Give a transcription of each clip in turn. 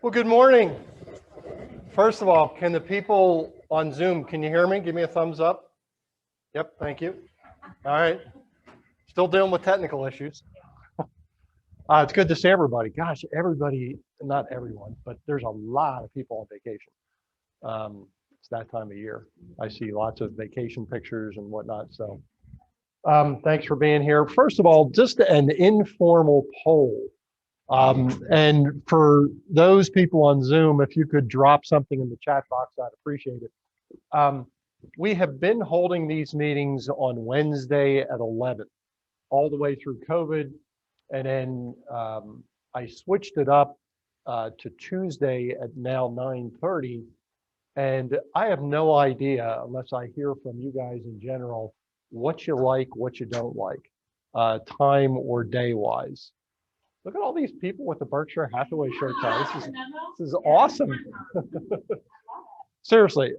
Well, good morning. First of all, can the people on Zoom, can you hear me? Give me a thumbs up. Yep, thank you. All right. Still dealing with technical issues. It's good to see everybody. Gosh, everybody, not everyone, but there's a lot of people on vacation. It's that time of year. I see lots of vacation pictures and whatnot. So thanks for being here. First of all, just an informal poll. And for those people on Zoom, if you could drop something in the chat box, I'd appreciate it. We have been holding these meetings on Wednesday at 11, all the way through COVID. And then I switched it up to Tuesday at now 9:30. And I have no idea, unless I hear from you guys in general, what you like, what you don't like, time or day wise. Look at all these people with the Berkshire Hathaway shirts on. This is awesome. Seriously.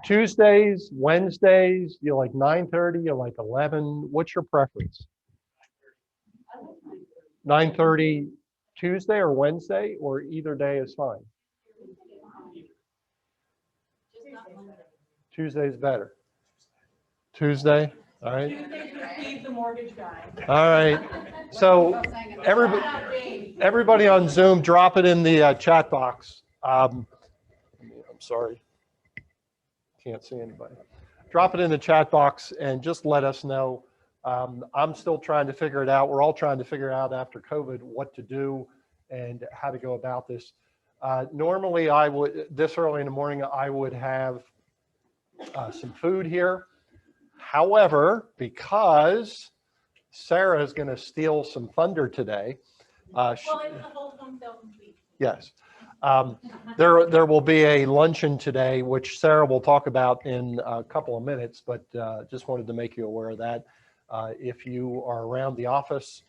Tuesdays, Wednesdays, you like 9:30, you like 11. What's your preference? 9:30 Tuesday or Wednesday, or either day is fine? Tuesday's better. Tuesday, all right. Tuesday's with Steve, the mortgage guy. All right. So everybody on Zoom, drop it in the chat box. I'm sorry. Can't see anybody. Drop it in the chat box and just let us know. I'm still trying to figure it out. We're all trying to figure out after COVID what to do and how to go about this. Normally I would, this early in the morning, I would have some food here. However, because Sarah is going to steal some thunder today. Well, it's the whole Homesale complete. Yes. There will be a luncheon today, which Sarah will talk about in a couple of minutes, but just wanted to make you aware of that. If you are around the office,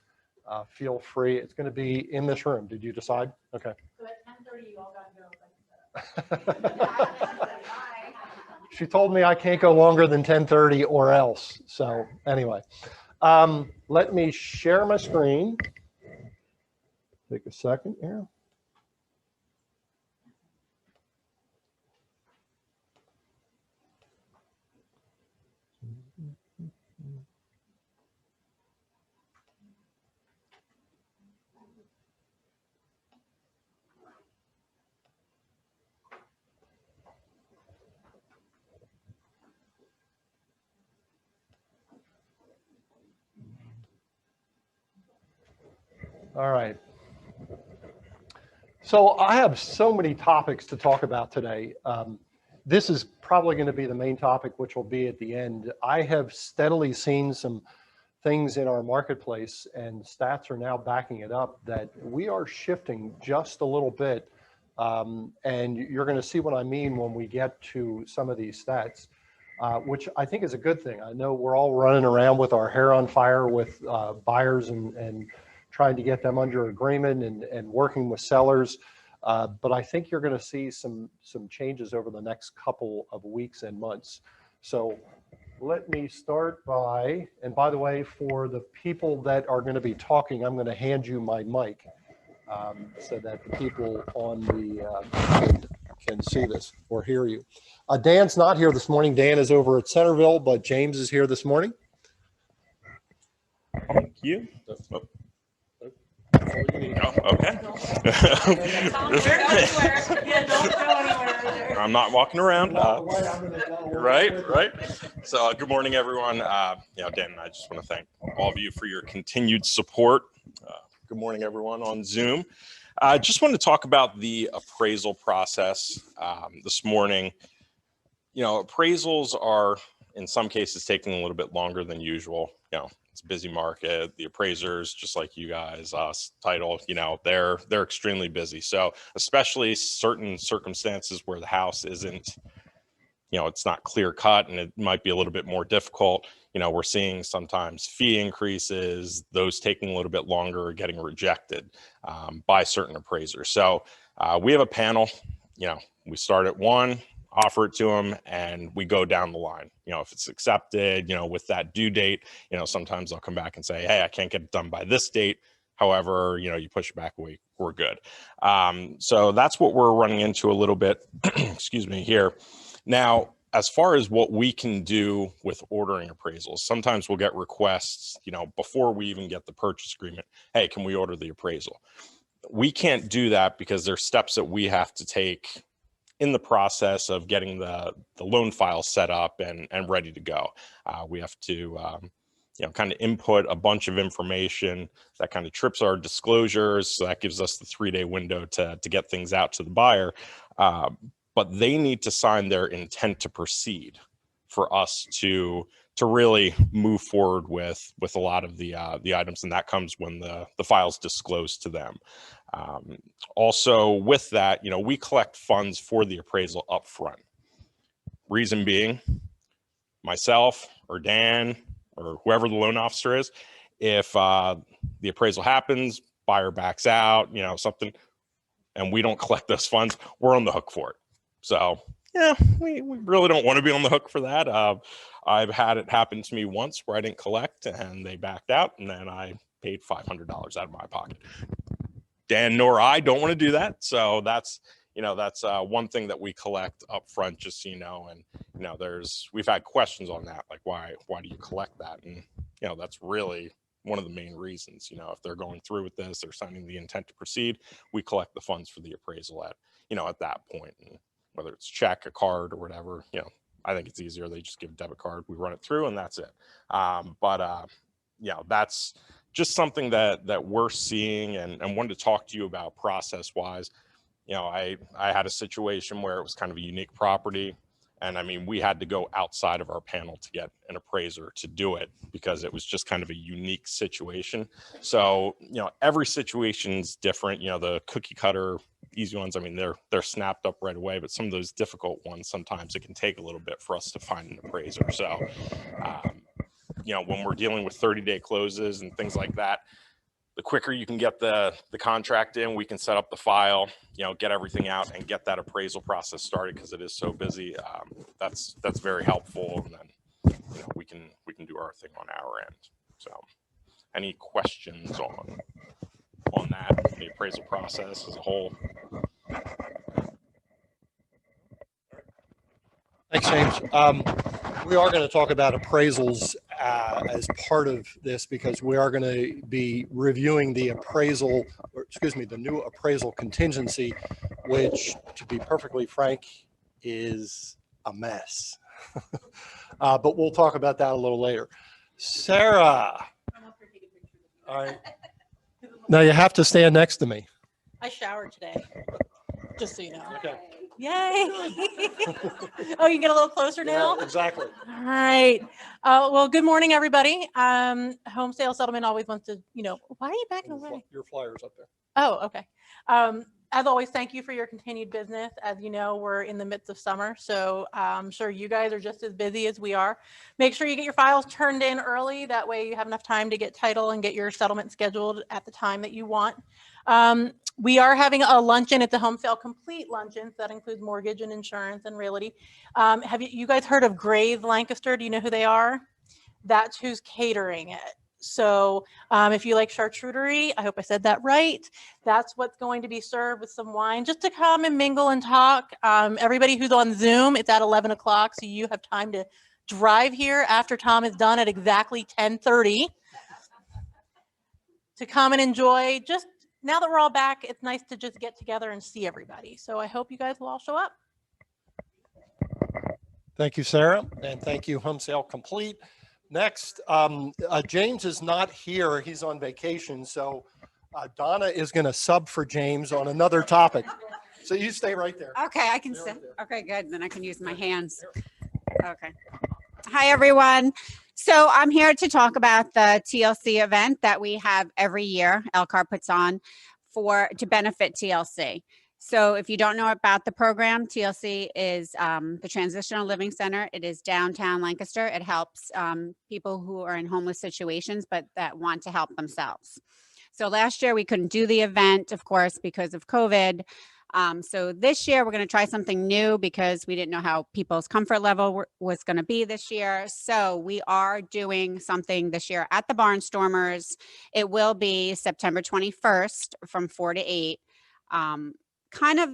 feel free. It's going to be in this room. Did you decide? Okay. So at 10:30, you all got to go. She told me I can't go longer than 10:30 or else. So anyway, let me share my screen. Take a second here. All right. So I have so many topics to talk about today. This is probably going to be the main topic, which will be at the end. I have steadily seen some things in our marketplace, and stats are now backing it up, that we are shifting just a little bit. And you're going to see what I mean when we get to some of these stats, which I think is a good thing. I know we're all running around with our hair on fire with buyers and trying to get them under agreement and working with sellers. But I think you're going to see some changes over the next couple of weeks and months. So let me start by, and by the way, for the people that are going to be talking, I'm going to hand you my mic so that the people on the can see this or hear you. Dan's not here this morning. Dan is over at Centerville, but James is here this morning. Thank you. Oh, okay. I'm not walking around. Right. So good morning, everyone. Dan and I just want to thank all of you for your continued support. Good morning, everyone on Zoom. I just wanted to talk about the appraisal process this morning. Appraisals are in some cases taking a little bit longer than usual. It's a busy market. The appraisers, just like you guys, us, title, they're extremely busy. So especially certain circumstances where the house isn't, it's not clear cut and it might be a little bit more difficult. We're seeing sometimes fee increases, those taking a little bit longer or getting rejected by certain appraisers. So we have a panel, we start at one, offer it to them, and we go down the line. If it's accepted, with that due date, sometimes they'll come back and say, hey, I can't get it done by this date. However, you push it back a week, we're good. So that's what we're running into a little bit, excuse me, here. Now, as far as what we can do with ordering appraisals, sometimes we'll get requests, before we even get the purchase agreement, hey, can we order the appraisal? We can't do that because there's steps that we have to take in the process of getting the loan file set up and ready to go. We have to, kind of input a bunch of information that kind of trips our disclosures. So that gives us the 3-day window to get things out to the buyer. But they need to sign their intent to proceed for us to really move forward with a lot of the items, and that comes when the file's disclosed to them. Also, with that, we collect funds for the appraisal up front. Reason being, myself or Dan or whoever the loan officer is, if the appraisal happens, buyer backs out, something, and we don't collect those funds, we're on the hook for it. So yeah, we really don't want to be on the hook for that. I've had it happen to me once where I didn't collect and they backed out, and then I paid $500 out of my pocket. Dan nor I don't want to do that. So that's one thing that we collect up front, just so you know. And we've had questions on that, like why do you collect that? And that's really one of the main reasons. If they're going through with this, they're signing the intent to proceed, we collect the funds for the appraisal at that point. And whether it's check, a card, or whatever, I think it's easier. They just give a debit card, we run it through, and that's it. That's just something that we're seeing and wanted to talk to you about process wise. I had a situation where it was kind of a unique property, and we had to go outside of our panel to get an appraiser to do it because it was just kind of a unique situation. So every situation's different. The cookie cutter easy ones, they're snapped up right away, but some of those difficult ones, sometimes it can take a little bit for us to find an appraiser. So when we're dealing with 30-day closes and things like that, the quicker you can get the contract in, we can set up the file, get everything out and get that appraisal process started, because it is so busy. That's very helpful, and then we can do our thing on our end. So any questions on that, the appraisal process as a whole? Thanks, James. We are going to talk about appraisals as part of this, because we are going to be reviewing the the new appraisal contingency, which, to be perfectly frank, is a mess. But we'll talk about that a little later. Sarah. All right. Now you have to stand next to me. I showered today, just so you know. Okay. Yay. Oh, you can get a little closer now? Yeah, exactly. All right. Well, good morning, everybody. Home sale settlement always wants to, why are you backing away? Your flyer's up there. Oh, okay. As always, thank you for your continued business. As you know, we're in the midst of summer, so I'm sure you guys are just as busy as we are. Make sure you get your files turned in early. That way you have enough time to get title and get your settlement scheduled at the time that you want. We are having a luncheon. It's a home sale complete luncheon. So that includes mortgage and insurance and realty. Have you guys heard of Gray's Lancaster? Do you know who they are? That's who's catering it. So if you like charcuterie, I hope I said that right. That's what's going to be served with some wine, just to come and mingle and talk. Everybody who's on Zoom, it's at 11 o'clock. So you have time to drive here after Tom is done at exactly 10:30 to come and enjoy. Just now that we're all back, it's nice to just get together and see everybody. So I hope you guys will all show up. Thank you, Sarah. And thank you, Home Sale Complete. Next, James is not here. He's on vacation. So Donna is going to sub for James on another topic. So you stay right there. Okay, I can sit. Okay, good. Then I can use my hands. Okay. Hi, everyone. So I'm here to talk about the TLC event that we have every year, Elcar puts on to benefit TLC. So if you don't know about the program, TLC is the Transitional Living Center. It is downtown Lancaster. It helps people who are in homeless situations, but that want to help themselves. So last year we couldn't do the event, of course, because of COVID. So this year we're going to try something new because we didn't know how people's comfort level was going to be this year. So we are doing something this year at the Barnstormers. It will be September 21st from 4 to 8. Kind of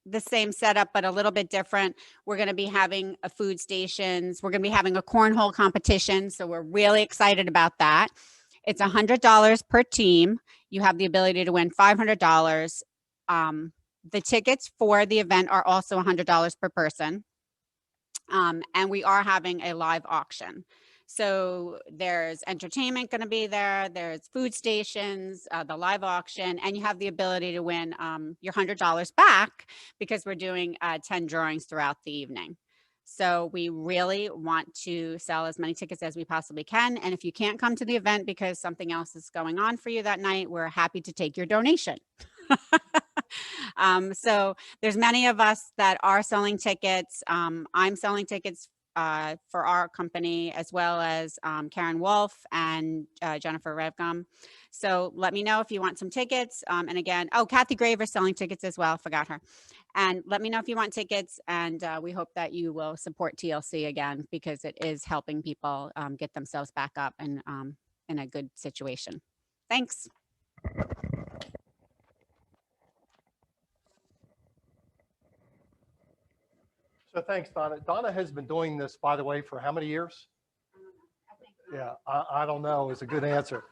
the same setup, but a little bit different. We're going to be having a food stations. We're going to be having a cornhole competition. So we're really excited about that. It's $100 per team. You have the ability to win $500. The tickets for the event are also $100 per person. And we are having a live auction. So there's entertainment going to be there. There's food stations, the live auction, and you have the ability to win your $100 back because we're doing 10 drawings throughout the evening. So we really want to sell as many tickets as we possibly can. And if you can't come to the event because something else is going on for you that night, we're happy to take your donation. So there's many of us that are selling tickets. I'm selling tickets for our company, as well as Karen Wolf and Jennifer Revgum. So let me know if you want some tickets. And again, Kathy Graver selling tickets as well. Forgot her. And let me know if you want tickets. And we hope that you will support TLC again, because it is helping people get themselves back up and in a good situation. Thanks. So thanks, Donna. Donna has been doing this, by the way, for how many years? Yeah, I don't know is a good answer.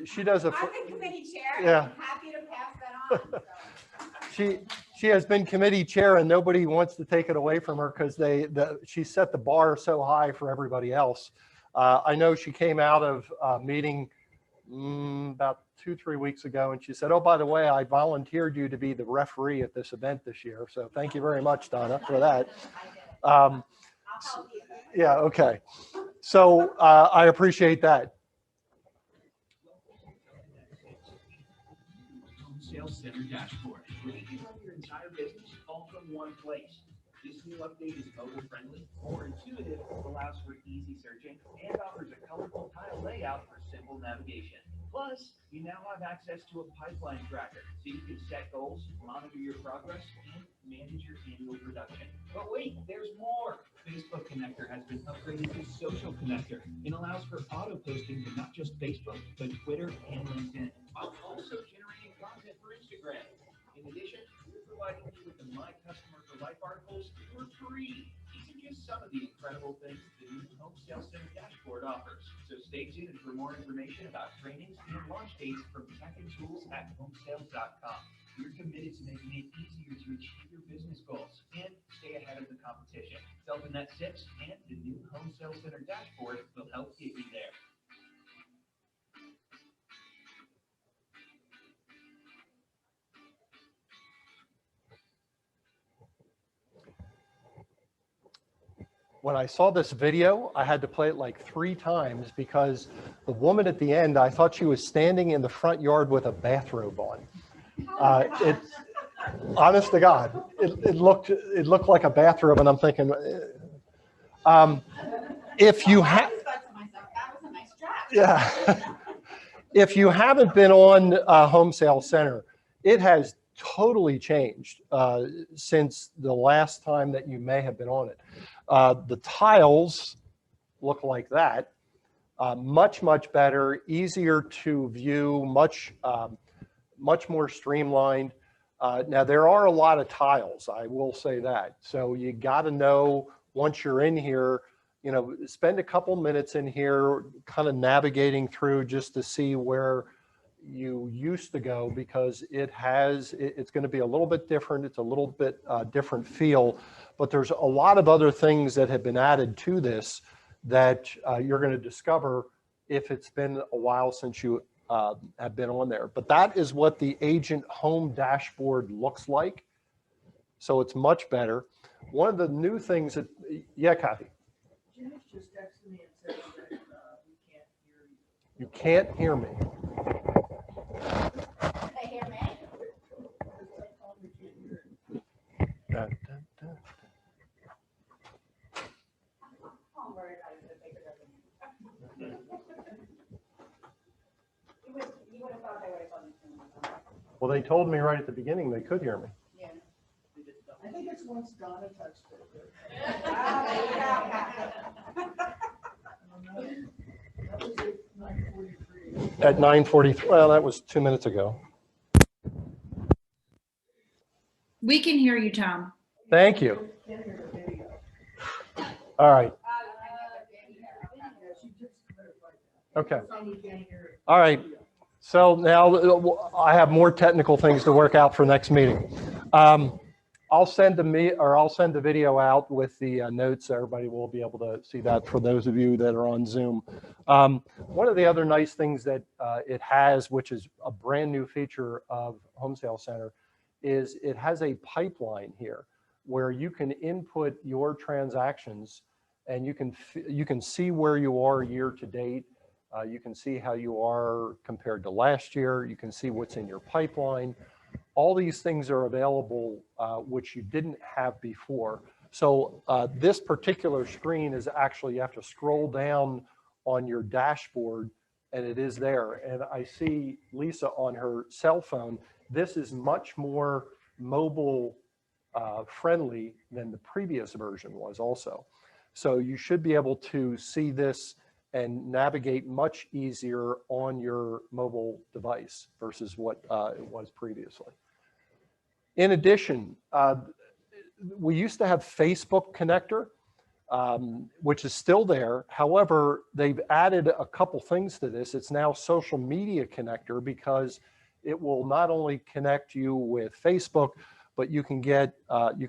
She does a. I'm the committee chair. Yeah. I'm happy to pass that on. So. She has been committee chair, and nobody wants to take it away from her because she set the bar so high for everybody else. I know she came out of a meeting about 2-3 weeks ago, and she said, "Oh, by the way, I volunteered you to be the referee at this event this year." So thank you very much, Donna, for that. Yeah, okay. So I appreciate that. Homesale Center dashboard, where you can run your entire business all from one place. This new update is mobile friendly, more intuitive, allows for easy searching, and offers a colorful tile layout for simple navigation. Plus, you now have access to a pipeline tracker, so you can set goals, monitor your progress, and manage your annual production. But wait, there's more! Facebook Connector has been upgraded to Social Connector and allows for auto posting to not just Facebook, but Twitter and LinkedIn, while also generating content for Instagram. In addition, we're providing you with the My Customer for Life articles for free. These are just some of the incredible things the new Homesale Center dashboard offers. So stay tuned for more information about trainings and launch dates from Tech and Tools at homesale.com. We're committed to making it easier to achieve your business goals and stay ahead of the competition. Self-Net 6 and the new Homesale Center dashboard will help get you there. When I saw this video, I had to play it like 3 times because the woman at the end, I thought she was standing in the front yard with a bathrobe on. Honest to God, it looked like a bathrobe, and I'm thinking, if you have, yeah, if you haven't been on Homesale Center, it has totally changed since the last time that you may have been on it. The tiles look like that, much better, easier to view, much more streamlined. Now there are a lot of tiles, I will say that. So you got to know once you're in here, spend a couple minutes in here kind of navigating through just to see where you used to go, because it's going to be a little bit different. It's a little bit different feel, but there's a lot of other things that have been added to this that you're going to discover if it's been a while since you have been on there. But that is what the agent home dashboard looks like. So it's much better. One of the new things that, yeah, Kathy. Janice just texted me and said that we can't hear you. You can't hear me. They hear me? Dun, dun, dun. Well, they told me right at the beginning they could hear me. Yeah. I think it's once Donna touched it. That was at 9:43. At 9:43, well, that was 2 minutes ago. We can hear you, Tom. Thank you. Can't hear the video. All right, Yeah, she just clarified that. okay. Some you can't hear it. All right. So now I have more technical things to work out for next meeting. I'll send the video out with the notes. Everybody will be able to see that for those of you that are on Zoom. One of the other nice things that it has, which is a brand new feature of Homesale Center, is it has a pipeline here where you can input your transactions and you can see where you are year to date. You can see how you are compared to last year. You can see what's in your pipeline. All these things are available, which you didn't have before. So this particular screen is actually, you have to scroll down on your dashboard and it is there. And I see Lisa on her cell phone. This is much more mobile friendly than the previous version was also. So you should be able to see this and navigate much easier on your mobile device versus what it was previously. In addition, we used to have Facebook connector, which is still there. However, they've added a couple things to this. It's now social media connector because it will not only connect you with Facebook, but you can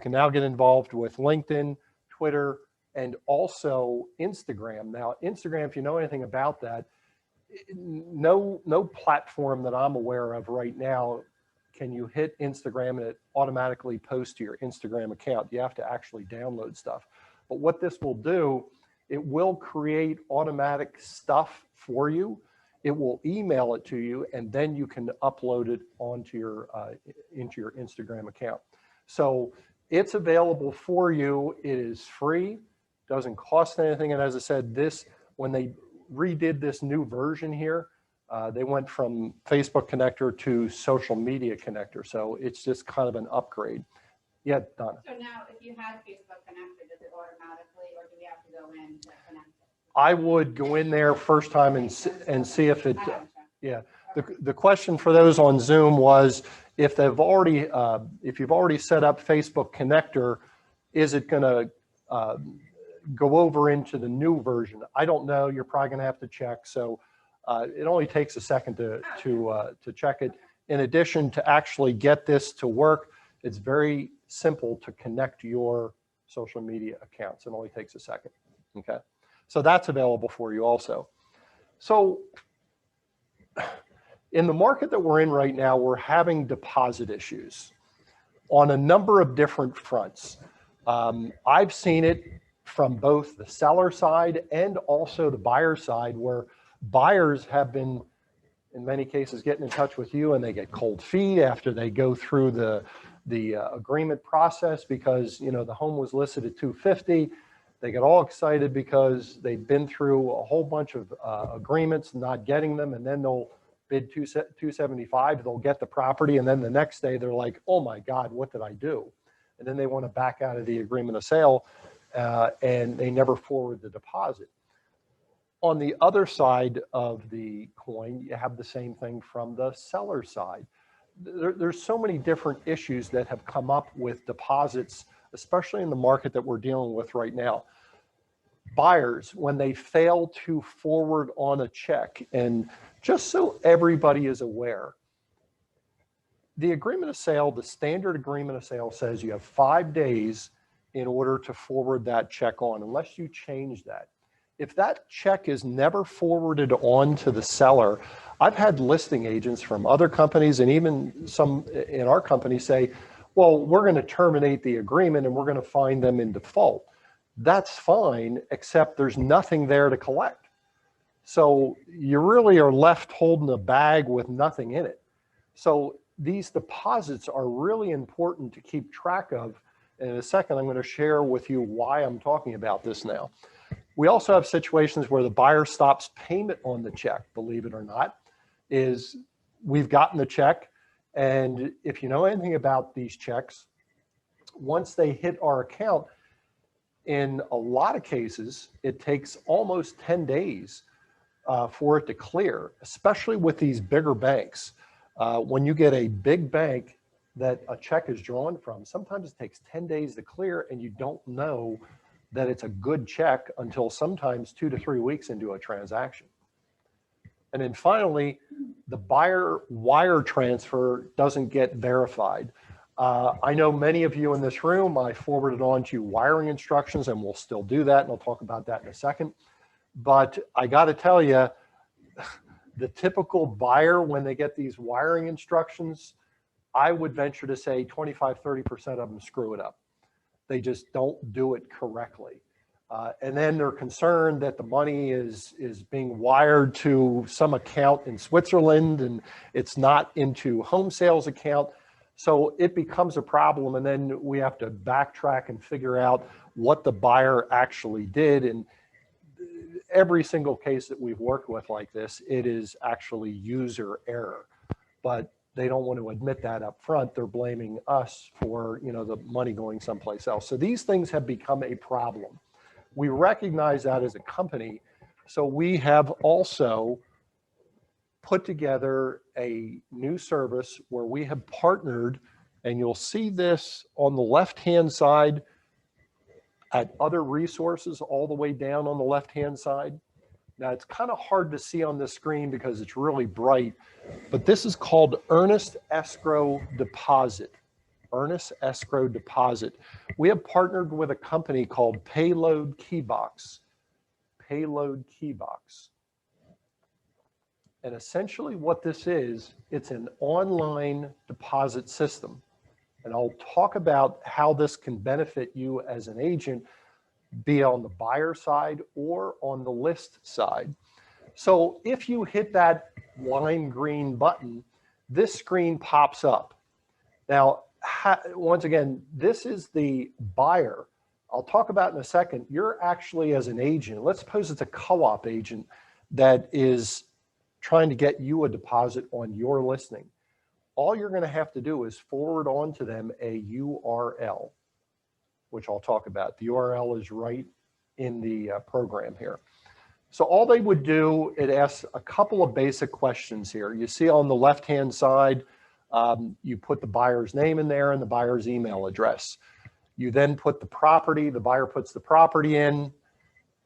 now get involved with LinkedIn, Twitter, and also Instagram. Now, Instagram, if you know anything about that, no platform that I'm aware of right now can you hit Instagram and it automatically posts to your Instagram account. You have to actually download stuff. But what this will do, it will create automatic stuff for you. It will email it to you, and then you can upload it onto into your Instagram account. So it's available for you. It is free. Doesn't cost anything. And as I said, when they redid this new version here, they went from Facebook connector to social media connector. So it's just kind of an upgrade. Yeah, Donna. So now if you had Facebook connected, does it automatically, or do we have to go in to connect it? I would go in there first time and see if it, yeah. The question for those on Zoom was if you've already set up Facebook connector, is it going to go over into the new version? I don't know. You're probably going to have to check. So it only takes a second to check it. In addition, to actually get this to work, it's very simple to connect your social media accounts. It only takes a second. Okay. So that's available for you also. So in the market that we're in right now, we're having deposit issues on a number of different fronts. I've seen it from both the seller side and also the buyer side, where buyers have been, in many cases, getting in touch with you and they get cold feet after they go through the agreement process because, you know, the home was listed at $250. They get all excited because they've been through a whole bunch of agreements, not getting them, and then they'll bid $275. They'll get the property, and then the next day they're like, "Oh my God, what did I do?" And then they want to back out of the agreement of sale, and they never forward the deposit. On the other side of the coin, you have the same thing from the seller side. There's so many different issues that have come up with deposits, especially in the market that we're dealing with right now. Buyers, when they fail to forward on a check, and just so everybody is aware, the agreement of sale, the standard agreement of sale says you have 5 days in order to forward that check on, unless you change that. If that check is never forwarded on to the seller, I've had listing agents from other companies and even some in our company say, well, we're going to terminate the agreement and we're going to find them in default. That's fine, except there's nothing there to collect. So you really are left holding a bag with nothing in it. So these deposits are really important to keep track of. And in a second, I'm going to share with you why I'm talking about this now. We also have situations where the buyer stops payment on the check, believe it or not, is we've gotten the check. And if you know anything about these checks, once they hit our account, in a lot of cases, it takes almost 10 days for it to clear, especially with these bigger banks. When you get a big bank that a check is drawn from, sometimes it takes 10 days to clear and you don't know that it's a good check until sometimes 2 to 3 weeks into a transaction. And then finally, the buyer wire transfer doesn't get verified. I know many of you in this room, I forwarded on to you wiring instructions, and we'll still do that, and I'll talk about that in a second. But I got to tell you, the typical buyer, when they get these wiring instructions, I would venture to say 25, 30% of them screw it up. They just don't do it correctly. And then they're concerned that the money is being wired to some account in Switzerland and it's not into home sales account. So it becomes a problem, and then we have to backtrack and figure out what the buyer actually did. And every single case that we've worked with like this, it is actually user error, but they don't want to admit that up front. They're blaming us for, you know, the money going someplace else. So these things have become a problem. We recognize that as a company. So we have also put together a new service where we have partnered, and you'll see this on the left-hand side at other resources all the way down on the left-hand side. Now it's kind of hard to see on the screen because it's really bright, but this is called Earnest Escrow Deposit. Earnest Escrow Deposit. We have partnered with a company called Payload Keybox. Payload Keybox. And essentially what this is, it's an online deposit system. And I'll talk about how this can benefit you as an agent, be on the buyer side or on the list side. So if you hit that lime green button, this screen pops up. Now, once again, this is the buyer. I'll talk about in a second. You're actually, as an agent, let's suppose it's a co-op agent that is trying to get you a deposit on your listing. All you're going to have to do is forward on to them a URL, which I'll talk about. The URL is right in the program here. So all they would do, it asks a couple of basic questions here. You see on the left-hand side, you put the buyer's name in there and the buyer's email address. You then put the property, the buyer puts the property in.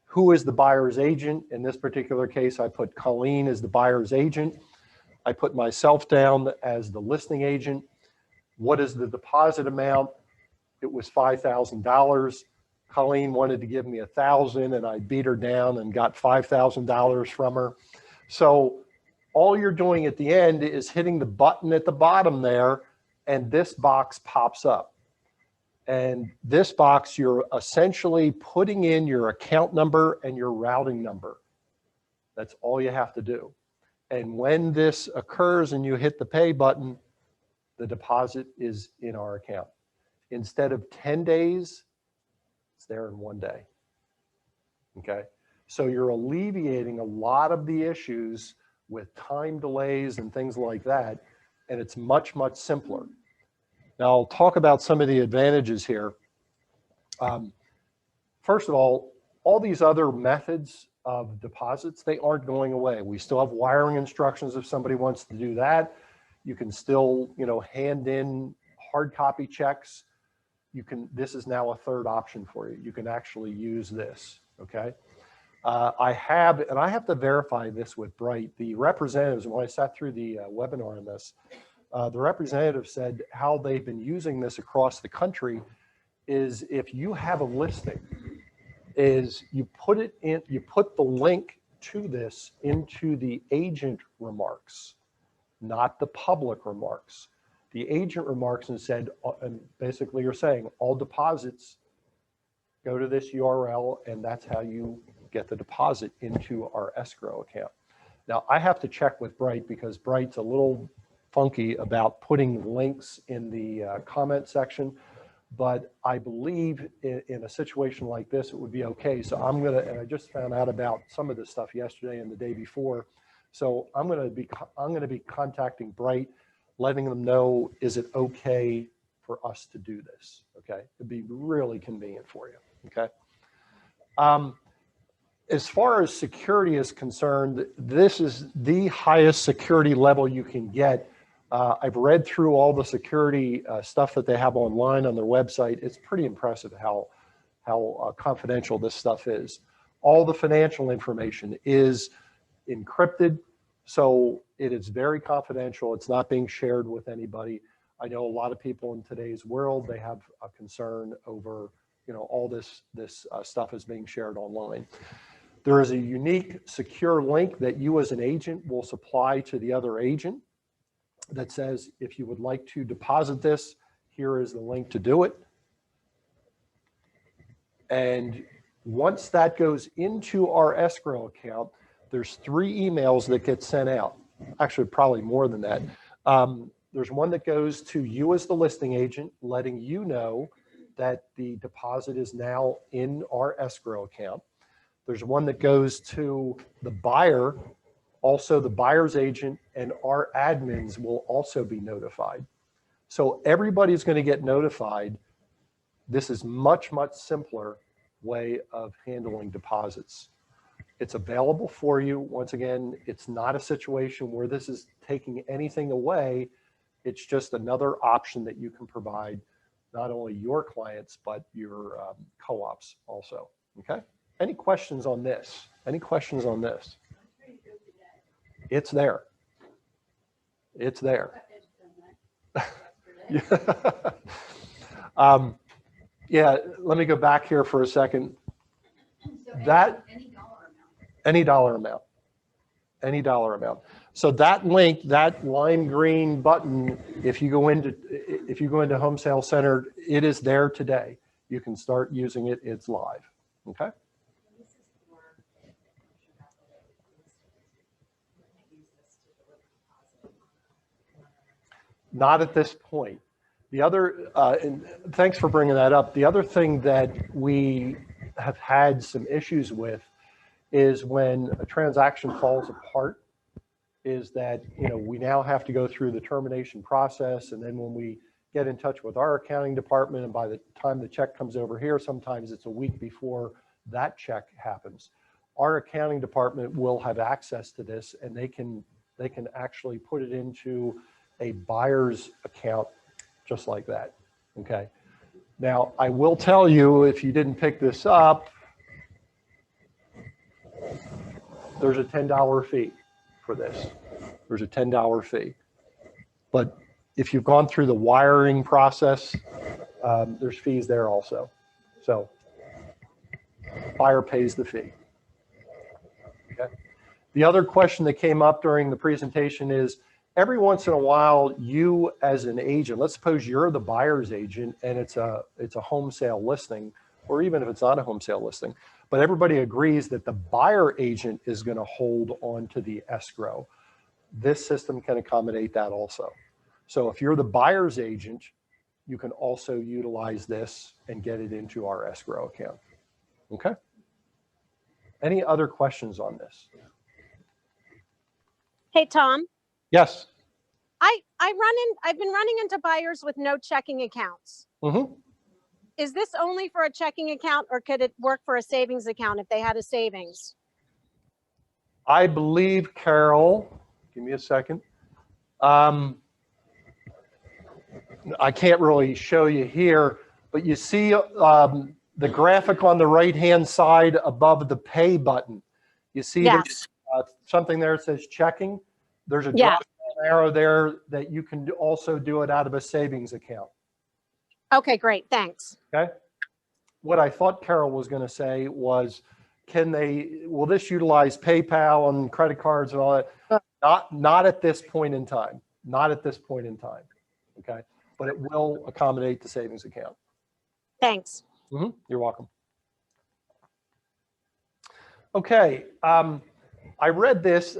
Who is the buyer's agent? In this particular case, I put Colleen as the buyer's agent. I put myself down as the listing agent. What is the deposit amount? It was $5,000. Colleen wanted to give me $1,000 and I beat her down and got $5,000 from her. So all you're doing at the end is hitting the button at the bottom there, and this box pops up. And this box, you're essentially putting in your account number and your routing number. That's all you have to do. And when this occurs and you hit the pay button, the deposit is in our account. Instead of 10 days, it's there in 1 day. Okay? So you're alleviating a lot of the issues with time delays and things like that, and it's much, much simpler. Now, I'll talk about some of the advantages here. First of all these other methods of deposits, they aren't going away. We still have wiring instructions if somebody wants to do that. You can still, you know, hand in hard copy checks. You can, this is now a third option for you. You can actually use this, okay? I have to verify this with Bright. The representatives, when I sat through the webinar on this, the representative said how they've been using this across the country is if you have a listing, is you put it in, you put the link to this into the agent remarks, not the public remarks. The agent remarks and said, and basically you're saying all deposits go to this URL, and that's how you get the deposit into our escrow account. Now I have to check with Bright because Bright's a little funky about putting links in the comment section, but I believe in a situation like this, it would be okay. So I'm gonna, and I just found out about some of this stuff yesterday and the day before. So I'm gonna be contacting Bright, letting them know, is it okay for us to do this, okay? It'd be really convenient for you, okay? As far as security is concerned, this is the highest security level you can get. I've read through all the security stuff that they have online on their website. It's pretty impressive how confidential this stuff is. All the financial information is encrypted, so it is very confidential. It's not being shared with anybody. I know a lot of people in today's world, they have a concern over, you know, all this stuff is being shared online. There is a unique secure link that you as an agent will supply to the other agent that says, if you would like to deposit this, here is the link to do it. And once that goes into our escrow account, there's 3 emails that get sent out. Actually, probably more than that. There's one that goes to you as the listing agent, letting you know that the deposit is now in our escrow account. There's one that goes to the buyer, also the buyer's agent, and our admins will also be notified. So everybody's going to get notified. This is much, much simpler way of handling deposits. It's available for you. Once again, it's not a situation where this is taking anything away. It's just another option that you can provide not only your clients, but your co-ops also, okay? Any questions on this? Any questions on this? It's there. It's there. Yeah, let me go back here for a second. That any dollar amount, any dollar amount. So that link, that lime green button, if you go into Homesale Center, it is there today. You can start using it. It's live. Okay. Not at this point. The other, and thanks for bringing that up. The other thing that we have had some issues with is when a transaction falls apart, is that, you know, we now have to go through the termination process. And then when we get in touch with our accounting department, and by the time the check comes over here, sometimes it's a week before that check happens. Our accounting department will have access to this, and they can actually put it into a buyer's account just like that, okay? Now, I will tell you, if you didn't pick this up, there's a $10 fee for this. There's a $10 fee. But if you've gone through the wiring process, there's fees there also. So buyer pays the fee, okay? The other question that came up during the presentation is, every once in a while, you as an agent, let's suppose you're the buyer's agent and it's a home sale listing, or even if it's not a home sale listing, but everybody agrees that the buyer agent is going to hold on to the escrow. This system can accommodate that also. So if you're the buyer's agent, you can also utilize this and get it into our escrow account. Okay. Any other questions on this? Hey, Tom. Yes. I've been running into buyers with no checking accounts. Mm-hmm. Is this only for a checking account, or could it work for a savings account if they had a savings? I believe, Carol, give me a second. I can't really show you here, but you see the graphic on the right-hand side above the pay button. You see Yes. something there that says checking. There's a Yeah. drop arrow there that you can also do it out of a savings account. Okay, great. Thanks. Okay. What I thought Carol was going to say was, will this utilize PayPal and credit cards and all that? Not at this point in time. Not at this point in time. Okay. But it will accommodate the savings account. Thanks. Mm-hmm. You're welcome. Okay. I read this.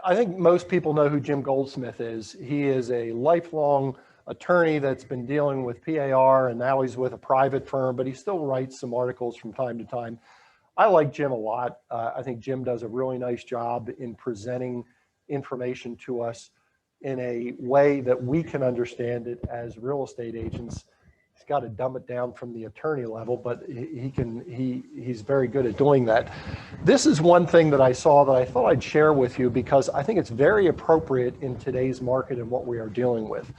I think most people know who Jim Goldsmith is. He is a lifelong attorney that's been dealing with PAR, and now he's with a private firm, but he still writes some articles from time to time. I like Jim a lot. I think Jim does a really nice job in presenting information to us in a way that we can understand it as real estate agents. he's got to dumb it down from the attorney level, but he's very good at doing that. This is one thing that I saw that I thought I'd share with you because I think it's very appropriate in today's market and what we are dealing with.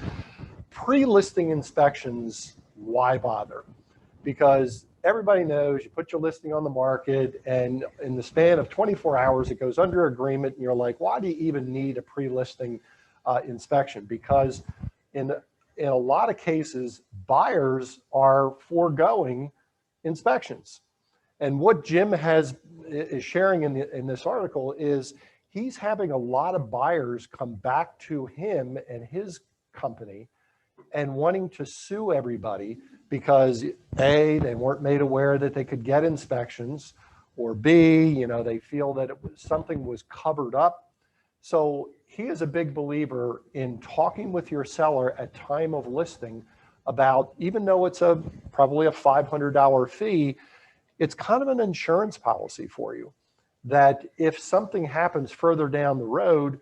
Pre-listing inspections, why bother? Because everybody knows you put your listing on the market and in the span of 24 hours, it goes under agreement and you're like, why do you even need a pre-listing inspection? Because in a lot of cases, buyers are foregoing inspections. And what Jim is sharing in this article is he's having a lot of buyers come back to him and his company and wanting to sue everybody because A, they weren't made aware that they could get inspections, or B, they feel that something was covered up. So he is a big believer in talking with your seller at time of listing about, even though it's probably a $500 fee, it's kind of an insurance policy for you that if something happens further down the road,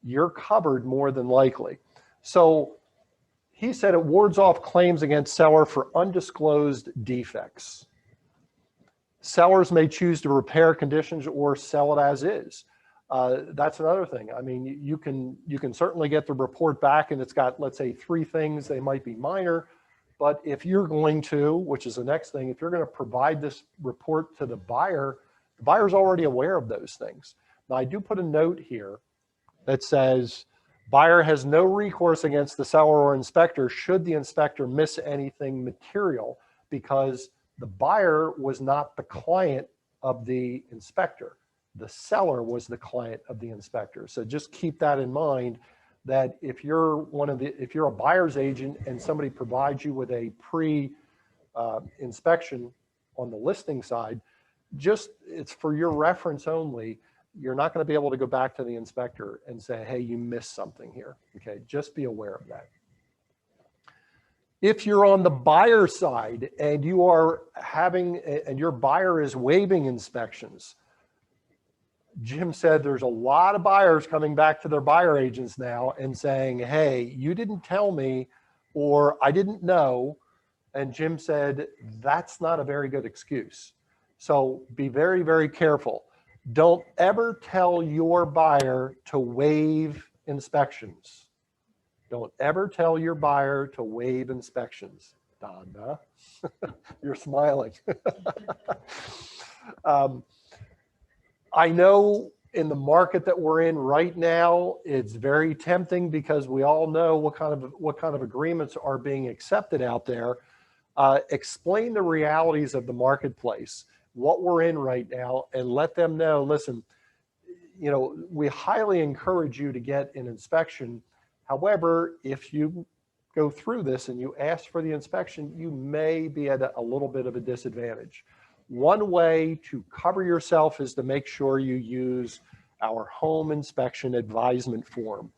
you're covered more than likely. So he said it wards off claims against seller for undisclosed defects. Sellers may choose to repair conditions or sell it as is. That's another thing. I mean, you can certainly get the report back and it's got, let's say, 3 things. They might be minor, but if you're going to, which is the next thing, if you're going to provide this report to the buyer's already aware of those things. Now, I do put a note here that says, buyer has no recourse against the seller or inspector should the inspector miss anything material, because the buyer was not the client of the inspector. The seller was the client of the inspector. So just keep that in mind, that if you're a buyer's agent and somebody provides you with a pre-inspection on the listing side, it's for your reference only. You're not going to be able to go back to the inspector and say, hey, you missed something here. Okay, just be aware of that. If you're on the buyer side and your buyer is waiving inspections, Jim said there's a lot of buyers coming back to their buyer agents now and saying, hey, you didn't tell me, or I didn't know. And Jim said, that's not a very good excuse. So be very, very careful. Don't ever tell your buyer to waive inspections. Don't ever tell your buyer to waive inspections. Donna, you're smiling. I know in the market that we're in right now, it's very tempting because we all know what kind of agreements are being accepted out there. Explain the realities of the marketplace, what we're in right now, and let them know, listen, we highly encourage you to get an inspection. However, if you go through this and you ask for the inspection, you may be at a little bit of a disadvantage. One way to cover yourself is to make sure you use our home inspection advisement form.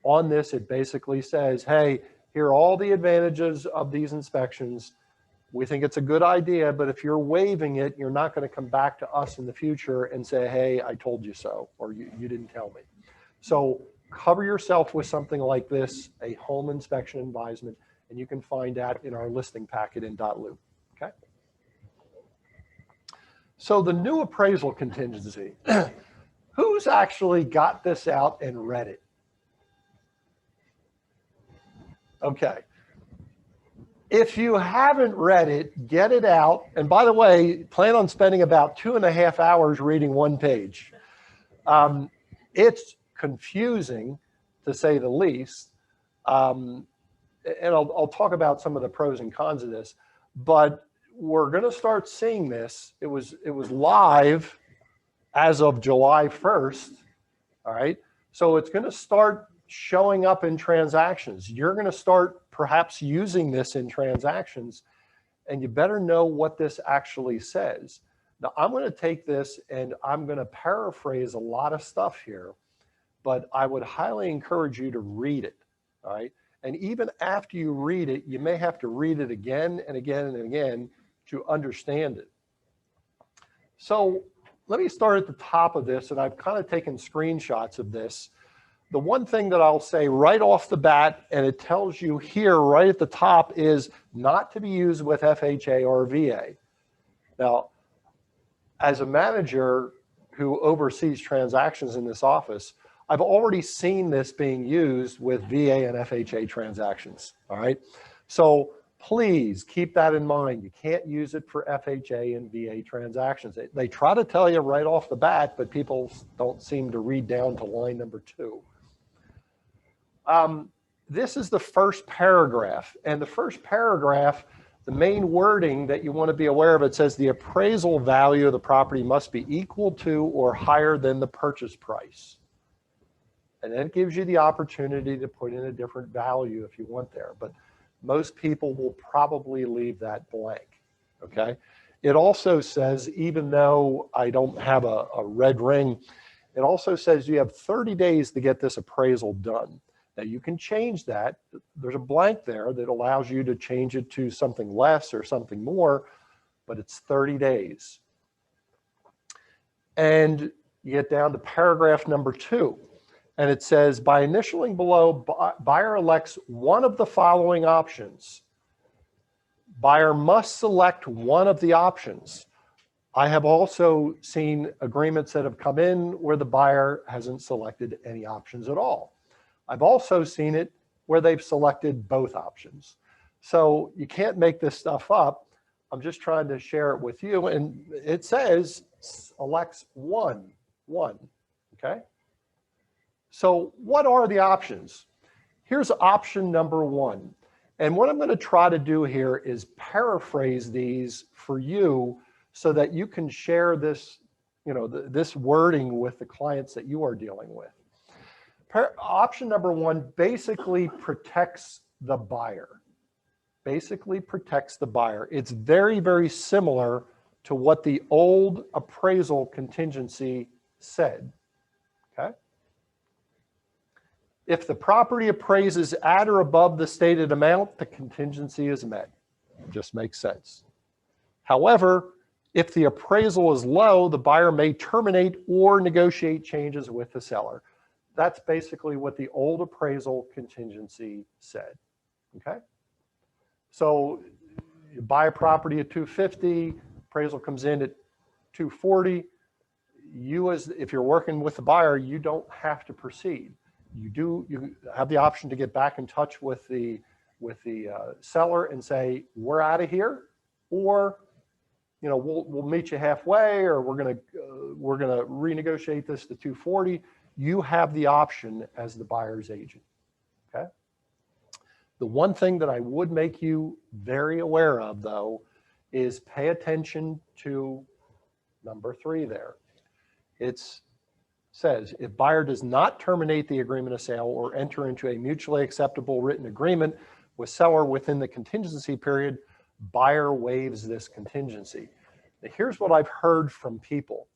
On this, it basically says, hey, here are all the advantages of these inspections. We think it's a good idea, but if you're waiving it, you're not going to come back to us in the future and say, hey, I told you so, or you didn't tell me. So cover yourself with something like this, a home inspection advisement, and you can find that in our listing packet in .lu. Okay. So the new appraisal contingency, who's actually got this out and read it? Okay. If you haven't read it, get it out. And by the way, plan on spending about 2.5 hours reading one page. It's confusing, to say the least. And I'll talk about some of the pros and cons of this, but we're going to start seeing this. It was live as of July 1st. All right. So it's going to start showing up in transactions. You're going to start perhaps using this in transactions, and you better know what this actually says. Now, I'm going to take this and I'm going to paraphrase a lot of stuff here, but I would highly encourage you to read it. All right. And even after you read it, you may have to read it again and again and again to understand it. So let me start at the top of this, and I've kind of taken screenshots of this, The one thing that I'll say right off the bat, and it tells you here right at the top, is not to be used with FHA or VA. Now, as a manager who oversees transactions in this office, I've already seen this being used with VA and FHA transactions, all right? So please keep that in mind. You can't use it for FHA and VA transactions. They try to tell you right off the bat, but people don't seem to read down to line number 2. This is the first paragraph, and the first paragraph, the main wording that you want to be aware of, it says the appraisal value of the property must be equal to or higher than the purchase price. And then it gives you the opportunity to put in a different value if you want there, but most people will probably leave that blank, okay? It also says, even though I don't have a red ring, it also says you have 30 days to get this appraisal done. Now you can change that. There's a blank there that allows you to change it to something less or something more, but it's 30 days. And you get down to paragraph number 2. And it says, by initialing below, buyer elects one of the following options. Buyer must select one of the options. I have also seen agreements that have come in where the buyer hasn't selected any options at all. I've also seen it where they've selected both options. So you can't make this stuff up. I'm just trying to share it with you. And it says selects one, okay? So what are the options? Here's option number 1. And what I'm going to try to do here is paraphrase these for you so that you can share this, this wording with the clients that you are dealing with. Option number 1 basically protects the buyer. Basically protects the buyer. It's very, very similar to what the old appraisal contingency said, okay? If the property appraises at or above the stated amount, the contingency is met. It just makes sense. However, if the appraisal is low, the buyer may terminate or negotiate changes with the seller. That's basically what the old appraisal contingency said, okay? So you buy a property at $250, appraisal comes in at $240. If you're working with the buyer, you don't have to proceed. You have the option to get back in touch with the seller and say, we're out of here, or we'll meet you halfway, or we're gonna renegotiate this to $240. You have the option as the buyer's agent, okay? The one thing that I would make you very aware of, though, is pay attention to number 3 there. It says, if buyer does not terminate the agreement of sale or enter into a mutually acceptable written agreement with seller within the contingency period, buyer waives this contingency. Now, here's what I've heard from people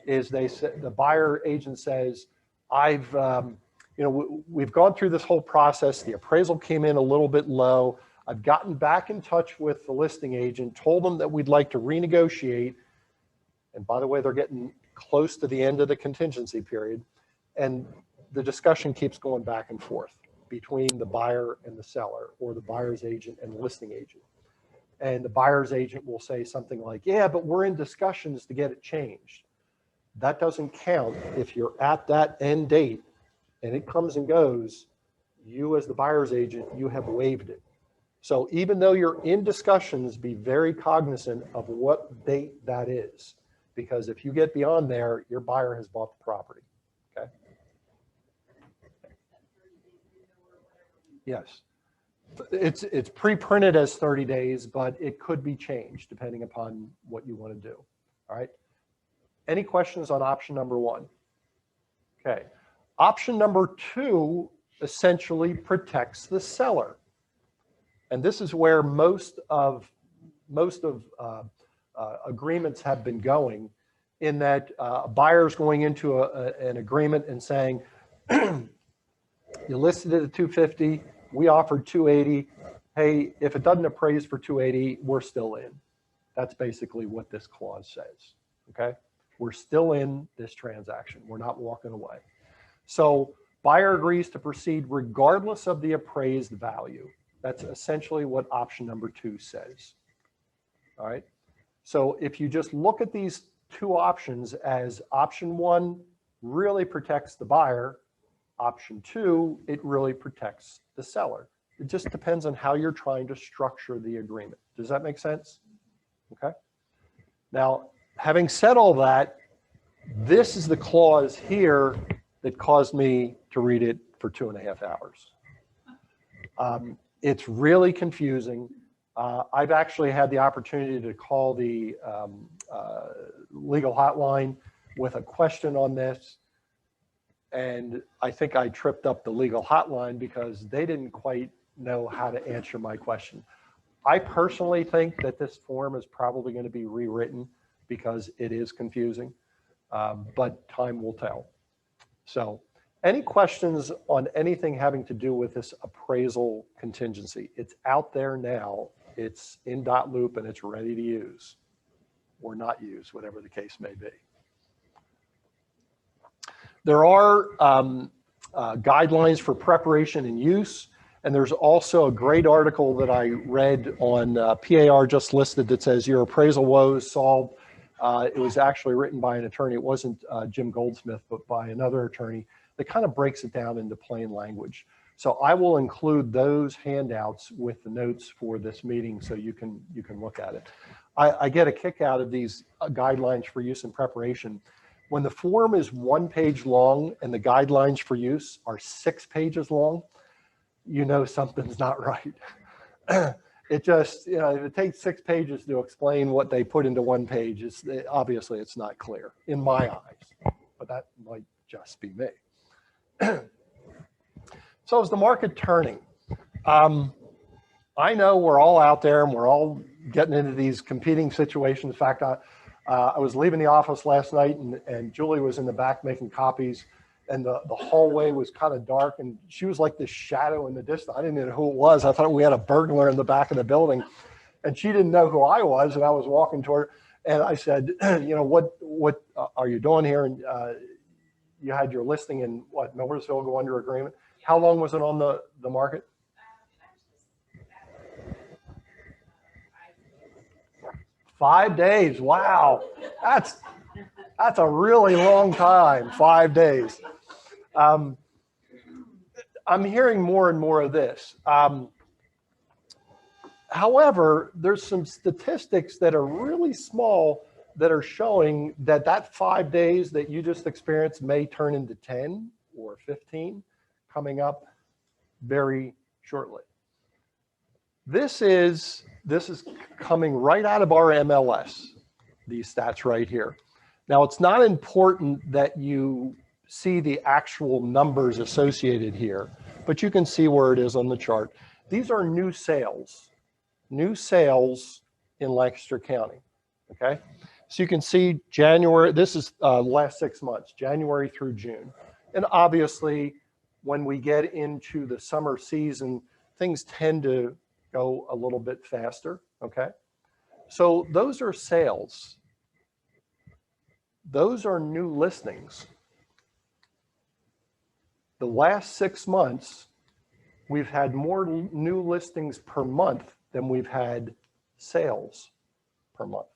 is the buyer agent says, we've gone through this whole process. The appraisal came in a little bit low. I've gotten back in touch with the listing agent, told them that we'd like to renegotiate. And by the way, they're getting close to the end of the contingency period. And the discussion keeps going back and forth between the buyer and the seller, or the buyer's agent and the listing agent. And the buyer's agent will say something like, yeah, but we're in discussions to get it changed. That doesn't count if you're at that end date and it comes and goes. You as the buyer's agent, you have waived it. So even though you're in discussions, be very cognizant of what date that is, because if you get beyond there, your buyer has bought the property, okay? Yes. It's pre-printed as 30 days, but it could be changed depending upon what you want to do, all right? Any questions on option number 1? Okay. Option number 2 essentially protects the seller. And this is where most of agreements have been going, in that buyers going into an agreement and saying, you listed it at $250, we offered $280. Hey, if it doesn't appraise for $280, we're still in. That's basically what this clause says, okay? We're still in this transaction. We're not walking away. So Buyer agrees to proceed regardless of the appraised value. That's essentially what option number 2 says. All right. So if you just look at these two options as option 1 really protects the buyer, option 2, it really protects the seller. It just depends on how you're trying to structure the agreement. Does that make sense? Okay. Now, having said all that, this is the clause here that caused me to read it for 2.5 hours. It's really confusing. I've actually had the opportunity to call the legal hotline with a question on this. And I think I tripped up the legal hotline because they didn't quite know how to answer my question. I personally think that this form is probably going to be rewritten because it is confusing, but time will tell. So any questions on anything having to do with this appraisal contingency? It's out there now. It's in .loop and it's ready to use or not use, whatever the case may be. There are guidelines for preparation and use. And there's also a great article that I read on PAR just listed that says your appraisal woes solved. It was actually written by an attorney. It wasn't Jim Goldsmith, but by another attorney that kind of breaks it down into plain language. So I will include those handouts with the notes for this meeting so you can look at it. I get a kick out of these guidelines for use and preparation. When the form is 1 page long and the guidelines for use are 6 pages long, you know something's not right. It just, if it takes 6 pages to explain what they put into 1 page, obviously it's not clear in my eyes, but that might just be me. So is the market turning? I know we're all out there and we're all getting into these competing situations. In fact, I was leaving the office last night and Julie was in the back making copies. And the hallway was kind of dark and she was like this shadow in the distance. I didn't know who it was. I thought we had a burglar in the back of the building and she didn't know who I was. And I was walking toward her and I said, what are you doing here? And you had your listing in what, Millersville go under agreement. How long was it on the market? 5 days. Wow. That's a really long time, 5 days. I'm hearing more and more of this. However, there's some statistics that are really small that are showing that 5 days that you just experienced may turn into 10 or 15 coming up very shortly. This is coming right out of our MLS, these stats right here. Now, it's not important that you see the actual numbers associated here, but you can see where it is on the chart. These are new sales in Lancaster County, okay? So you can see January, this is last 6 months, January through June. And obviously, when we get into the summer season, things tend to go a little bit faster, okay? So those are sales. Those are new listings. The last 6 months, we've had more new listings per month than we've had sales per month,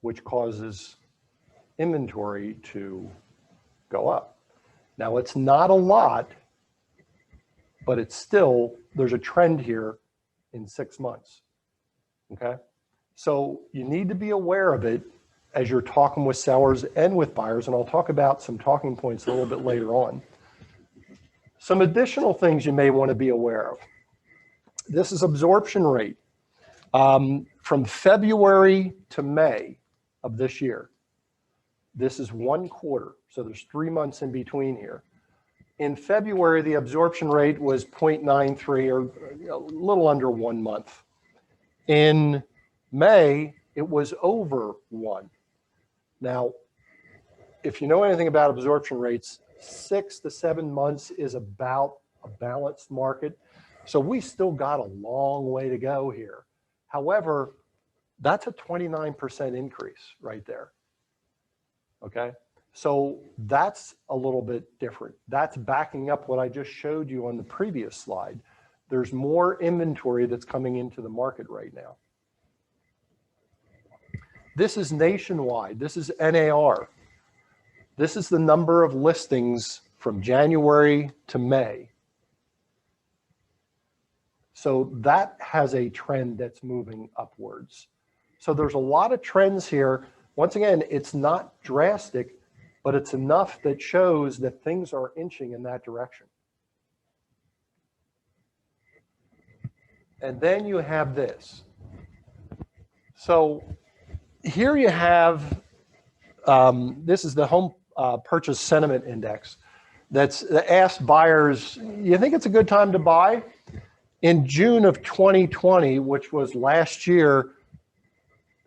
which causes inventory to go up. Now, it's not a lot, but it's still, there's a trend here in 6 months, okay? So you need to be aware of it as you're talking with sellers and with buyers, and I'll talk about some talking points a little bit later on. Some additional things you may want to be aware of. This is absorption rate from February to May of this year. This is 1 quarter, so there's 3 months in between here. In February, the absorption rate was 0.93 or a little under 1 month. In May, it was over 1. Now, if you know anything about absorption rates, 6 to 7 months is about a balanced market. So we still got a long way to go here. However, that's a 29% increase right there. Okay. So that's a little bit different. That's backing up what I just showed you on the previous slide. There's more inventory that's coming into the market right now. This is nationwide. This is NAR. This is the number of listings from January to May. So that has a trend that's moving upwards. So there's a lot of trends here. Once again, it's not drastic, but it's enough that shows that things are inching in that direction. And then you have this. So here you have, this is the home purchase sentiment index that asks buyers, you think it's a good time to buy? In June of 2020, which was last year,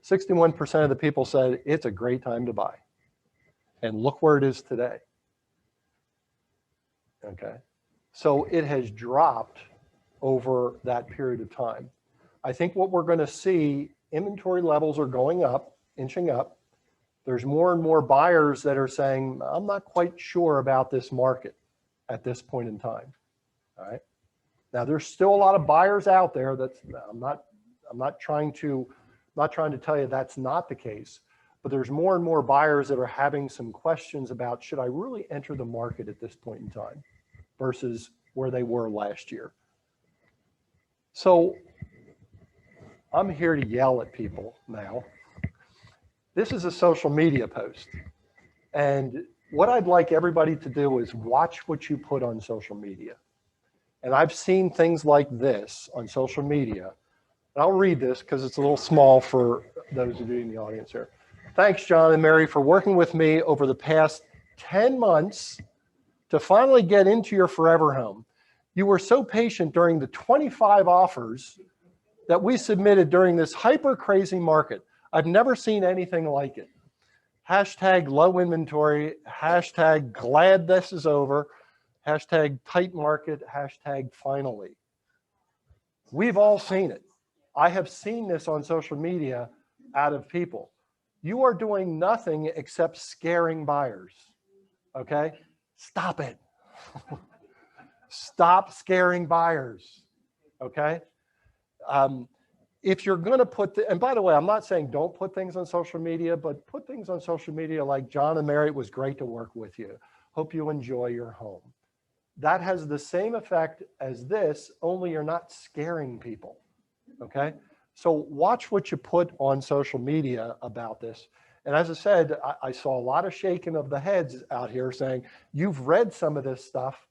61% of the people said it's a great time to buy. And look where it is today. Okay. So it has dropped over that period of time. I think what we're going to see, inventory levels are going up, inching up. There's more and more buyers that are saying, I'm not quite sure about this market at this point in time. All right. Now there's still a lot of buyers out there. That's I'm not trying to tell you that's not the case, but there's more and more buyers that are having some questions about, should I really enter the market at this point in time versus where they were last year? So I'm here to yell at people now. This is a social media post. And what I'd like everybody to do is watch what you put on social media. And I've seen things like this on social media. And I'll read this because it's a little small for those of you in the audience here. Thanks, John and Mary, for working with me over the past 10 months to finally get into your forever home. You were so patient during the 25 offers that we submitted during this hyper crazy market. I've never seen anything like it. Hashtag low inventory, hashtag glad this is over, hashtag tight market, hashtag finally. We've all seen it. I have seen this on social media out of people. You are doing nothing except scaring buyers, okay? Stop it. Stop scaring buyers, okay? If you're going to put, and by the way, I'm not saying don't put things on social media, but put things on social media like, John and Mary, it was great to work with you. Hope you enjoy your home. That has the same effect as this, only you're not scaring people, okay? So watch what you put on social media about this. And as I said, I saw a lot of shaking of the heads out here saying, you've read some of this stuff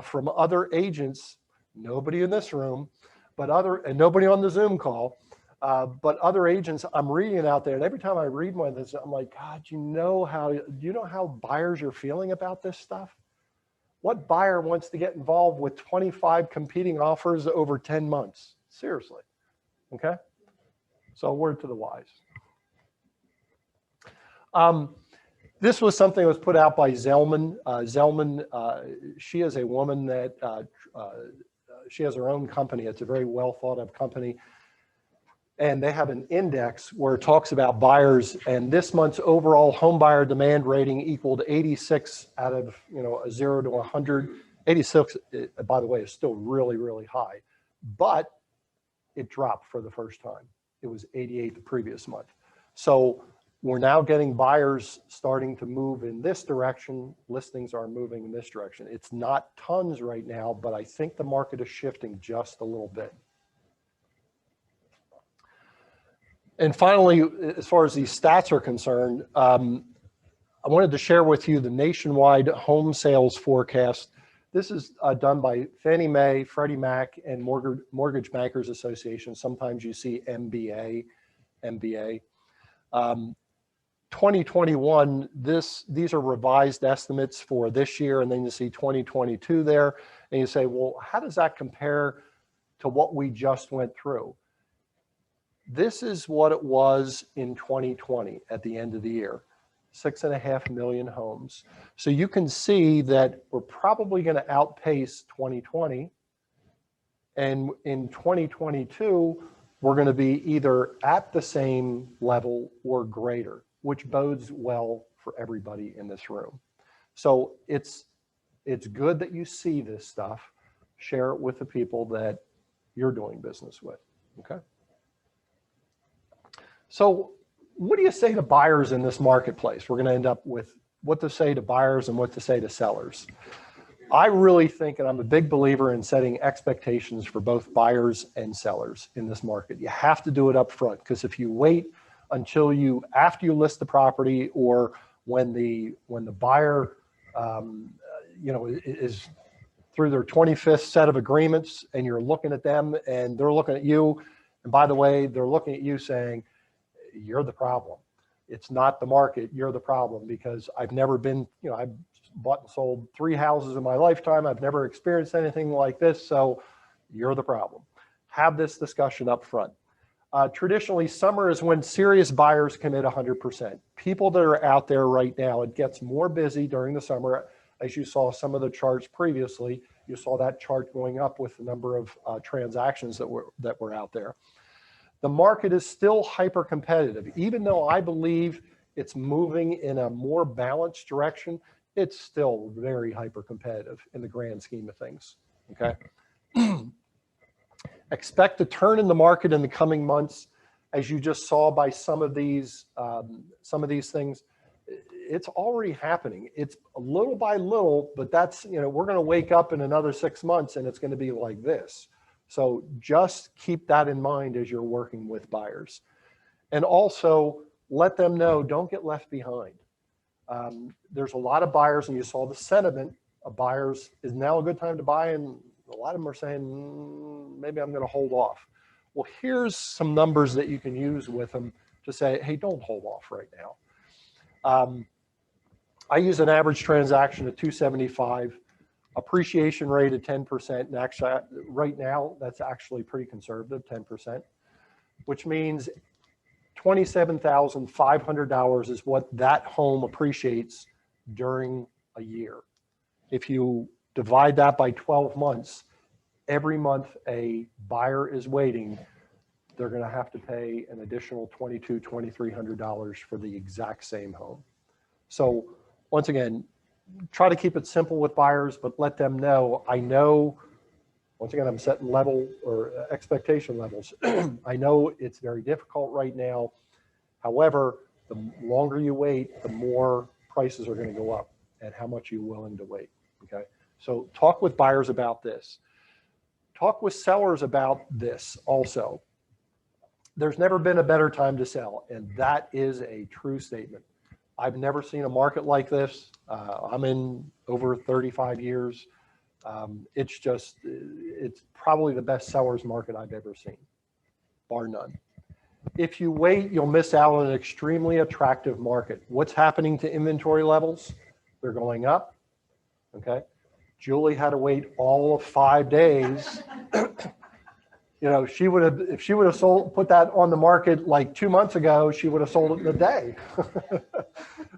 from other agents, nobody in this room, but and nobody on the Zoom call, but other agents, I'm reading it out there. And every time I read one of this, I'm like, God, do you know how buyers are feeling about this stuff? What buyer wants to get involved with 25 competing offers over 10 months? Seriously, okay? So a word to the wise. This was something that was put out by Zelman. Zelman, she is a woman that, she has her own company. It's a very well thought of company. And they have an index where it talks about buyers, and this month's overall home buyer demand rating equaled 86 out of, a 0 to 100. 86, by the way, is still really, really high, but it dropped for the first time. It was 88 the previous month. So we're now getting buyers starting to move in this direction. Listings are moving in this direction. It's not tons right now, but I think the market is shifting just a little bit. And finally, as far as these stats are concerned, I wanted to share with you the nationwide home sales forecast. This is done by Fannie Mae, Freddie Mac, and Mortgage Bankers Association. Sometimes you see MBA. 2021, these are revised estimates for this year, and then you see 2022 there, and you say, well, how does that compare to what we just went through? This is what it was in 2020 at the end of the year, 6.5 million homes. So you can see that we're probably going to outpace 2020. And in 2022, we're going to be either at the same level or greater, which bodes well for everybody in this room. So it's good that you see this stuff, share it with the people that you're doing business with, okay? So what do you say to buyers in this marketplace? We're going to end up with what to say to buyers and what to say to sellers. I really think, and I'm a big believer in setting expectations for both buyers and sellers in this market. You have to do it up front, because if you wait until after you list the property, or when the buyer is through their 25th set of agreements, and you're looking at them and they're looking at you, and by the way, they're looking at you saying, you're the problem. It's not the market, you're the problem, because I've never been, I've bought and sold 3 houses in my lifetime. I've never experienced anything like this, so you're the problem. Have this discussion up front. Traditionally, summer is when serious buyers commit 100%. People that are out there right now, it gets more busy during the summer. As you saw some of the charts previously, you saw that chart going up with the number of transactions that were out there. The market is still hyper competitive. Even though I believe it's moving in a more balanced direction, it's still very hyper competitive in the grand scheme of things, okay? Expect a turn in the market in the coming months. As you just saw by some of these things, it's already happening. It's little by little, but that's, we're going to wake up in another 6 months and it's going to be like this. So just keep that in mind as you're working with buyers. And also let them know, don't get left behind. There's a lot of buyers, and you saw the sentiment of buyers, is now a good time to buy? And a lot of them are saying, maybe I'm going to hold off. Well, here's some numbers that you can use with them to say, hey, don't hold off right now. I use an average transaction of 275, appreciation rate of 10%. And actually, right now, that's actually pretty conservative, 10%, which means $27,500 is what that home appreciates during a year. If you divide that by 12 months, every month a buyer is waiting, they're going to have to pay an additional $2,200, $2,300 for the exact same home. So once again, try to keep it simple with buyers, but let them know, I know, once again, I'm setting level or expectation levels. I know it's very difficult right now. However, the longer you wait, the more prices are going to go up, and how much you're willing to wait, okay? So talk with buyers about this. Talk with sellers about this also. There's never been a better time to sell, and that is a true statement. I've never seen a market like this. I'm in over 35 years. It's probably the best seller's market I've ever seen, bar none. If you wait, you'll miss out on an extremely attractive market. What's happening to inventory levels? They're going up, okay? Julie had to wait all of 5 days. If she would have put that on the market like 2 months ago, she would have sold it in a day.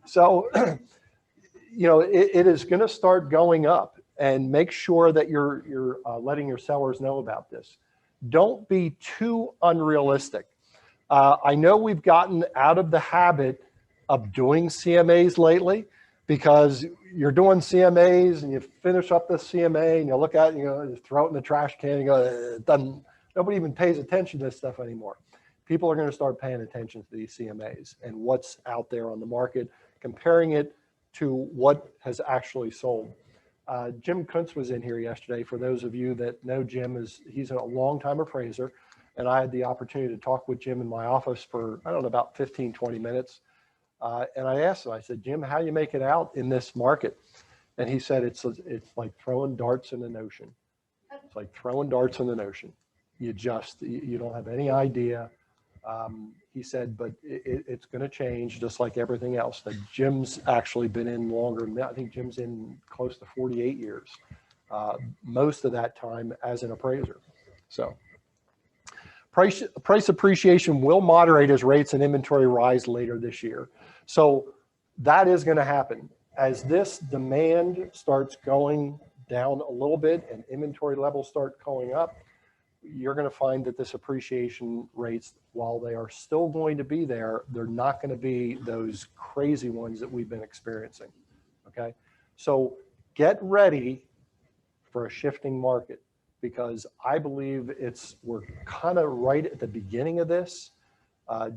So, it is going to start going up, and make sure that you're letting your sellers know about this. Don't be too unrealistic. I know we've gotten out of the habit of doing CMAs lately, because you're doing CMAs and you finish up the CMA and you look at it and you throw it in the trash can and you go, it doesn't, nobody even pays attention to this stuff anymore. People are going to start paying attention to these CMAs and what's out there on the market, comparing it to what has actually sold. Jim Kuntz was in here yesterday. For those of you that know Jim, he's a longtime appraiser, and I had the opportunity to talk with Jim in my office for, I don't know, about 15, 20 minutes. And I asked him, I said, Jim, how do you make it out in this market? And he said, it's like throwing darts in an ocean. It's like throwing darts in an ocean. You don't have any idea. He said, but it's going to change just like everything else. That Jim's actually been in longer. I think Jim's in close to 48 years, most of that time as an appraiser. So price appreciation will moderate as rates and inventory rise later this year. So that is going to happen. As this demand starts going down a little bit and inventory levels start going up, you're going to find that this appreciation rates, while they are still going to be there, they're not going to be those crazy ones that we've been experiencing. Okay. So get ready for a shifting market, because I believe we're kind of right at the beginning of this.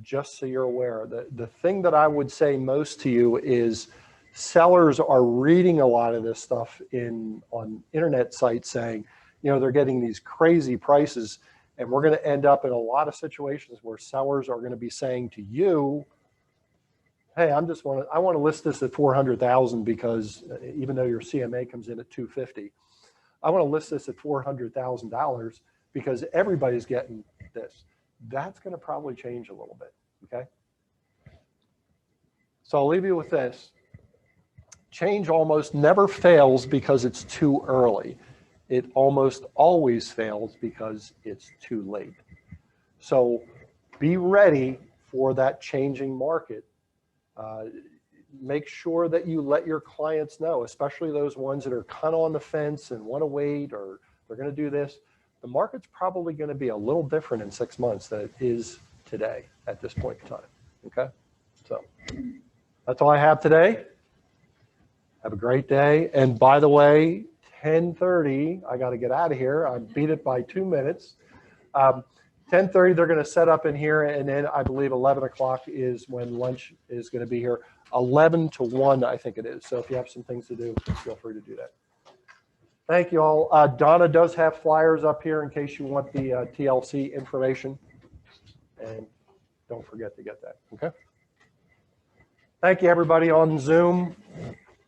Just so you're aware, the thing that I would say most to you is sellers are reading a lot of this stuff on internet sites saying, you know, they're getting these crazy prices, and we're going to end up in a lot of situations where sellers are going to be saying to you, hey, I want to list this at 400,000 because even though your CMA comes in at 250, I want to list this at $400,000 because everybody's getting this. That's going to probably change a little bit. Okay. So I'll leave you with this. Change almost never fails because it's too early. It almost always fails because it's too late. So be ready for that changing market. Make sure that you let your clients know, especially those ones that are kind of on the fence and want to wait, or they're going to do this. The market's probably going to be a little different in 6 months than it is today at this point in time. Okay. So that's all I have today. Have a great day. And by the way, 10:30, I got to get out of here. I beat it by 2 minutes. 10:30, they're going to set up in here. And then I believe 11 o'clock is when lunch is going to be here. 11 to 1, I think it is. So if you have some things to do, feel free to do that. Thank you all. Donna does have flyers up here in case you want the TLC information. And don't forget to get that. Okay. Thank you, everybody on Zoom.